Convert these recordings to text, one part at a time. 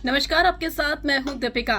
नमस्कार, आपके साथ मैं हूं दीपिका।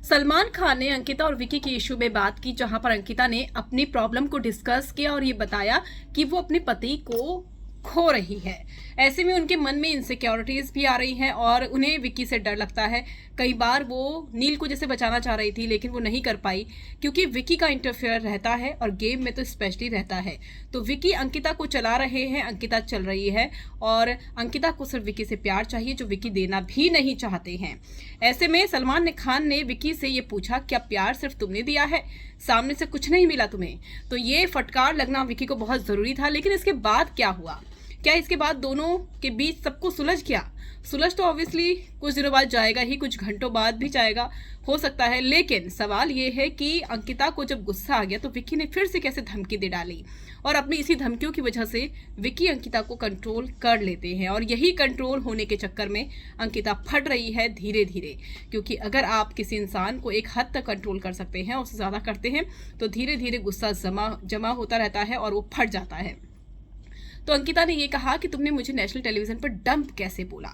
सलमान खान ने अंकिता और विकी के इशू में बात की, जहां पर अंकिता ने अपनी प्रॉब्लम को डिस्कस किया और ये बताया कि वो अपने पति को खो रही है। ऐसे में उनके मन में इनसिक्योरिटीज भी आ रही हैं और उन्हें विकी से डर लगता है। कई बार वो नील को जैसे बचाना चाह रही थी, लेकिन वो नहीं कर पाई क्योंकि विकी का इंटरफेयर रहता है और गेम में तो स्पेशली रहता है। तो विकी अंकिता को चला रहे हैं, अंकिता चल रही है और अंकिता को सिर्फ विकी से प्यार चाहिए, जो विकी देना भी नहीं चाहते हैं। ऐसे में सलमान खान ने विकी से ये पूछा, क्या प्यार सिर्फ तुमने दिया है, सामने से कुछ नहीं मिला तुम्हें? तो ये फटकार लगना विकी को बहुत जरूरी था। लेकिन इसके बाद क्या हुआ? क्या इसके बाद दोनों के बीच सब कुछ सुलझ गया? सुलझ तो ऑब्वियसली कुछ दिनों बाद जाएगा ही, कुछ घंटों बाद भी जाएगा, हो सकता है। लेकिन सवाल ये है कि अंकिता को जब गुस्सा आ गया तो विक्की ने फिर से कैसे धमकी दे डाली, और अपनी इसी धमकियों की वजह से विक्की अंकिता को कंट्रोल कर लेते हैं। और यही कंट्रोल होने के चक्कर में अंकिता फट रही है धीरे धीरे। क्योंकि अगर आप किसी इंसान को एक हद तक कंट्रोल कर सकते हैं, उससे ज़्यादा करते हैं, तो धीरे धीरे गुस्सा जमा होता रहता है और वो फट जाता है। तो अंकिता ने ये कहा कि तुमने मुझे नेशनल टेलीविजन पर डंप कैसे बोला।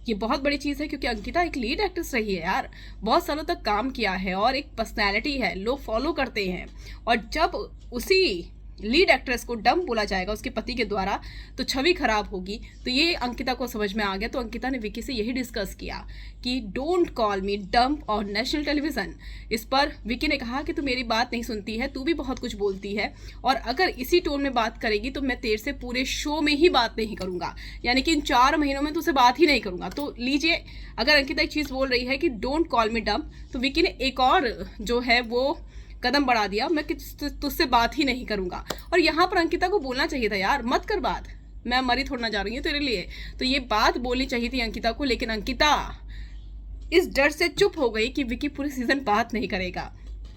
ये बहुत बड़ी चीज़ है, क्योंकि अंकिता एक लीड एक्ट्रेस रही है यार, बहुत सालों तक काम किया है और एक पर्सनैलिटी है, लोग फॉलो करते हैं। और जब उसी लीड एक्ट्रेस को डंप बोला जाएगा उसके पति के द्वारा, तो छवि खराब होगी। तो ये अंकिता को समझ में आ गया। तो अंकिता ने विकी से यही डिस्कस किया कि डोंट कॉल मी डंप और नेशनल टेलीविजन। इस पर विकी ने कहा कि तू मेरी बात नहीं सुनती है, तू भी बहुत कुछ बोलती है, और अगर इसी टोन में बात करेगी तो मैं तेरे से पूरे शो में ही बात नहीं करूंगा, यानी कि इन 4 महीनों में तुझसे बात ही नहीं करूंगा। तो लीजिए, अगर अंकिता एक चीज़ बोल रही है कि डोंट कॉल मी डंप, तो विकी ने एक और जो है वो कदम बढ़ा दिया, मैं तुझसे बात ही नहीं करूंगा। और यहाँ पर अंकिता को बोलना चाहिए था, यार मत कर बात, मैं मरी थोड़ा ना जा रही हूँ तेरे लिए। तो ये बात बोलनी चाहिए थी अंकिता को, लेकिन अंकिता इस डर से चुप हो गई कि विकी पूरे सीजन बात नहीं करेगा।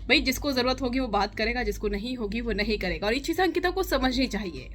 भाई जिसको जरूरत होगी वो बात करेगा, जिसको नहीं होगी वो नहीं करेगा, और ये चीज़ अंकिता को समझनी चाहिए।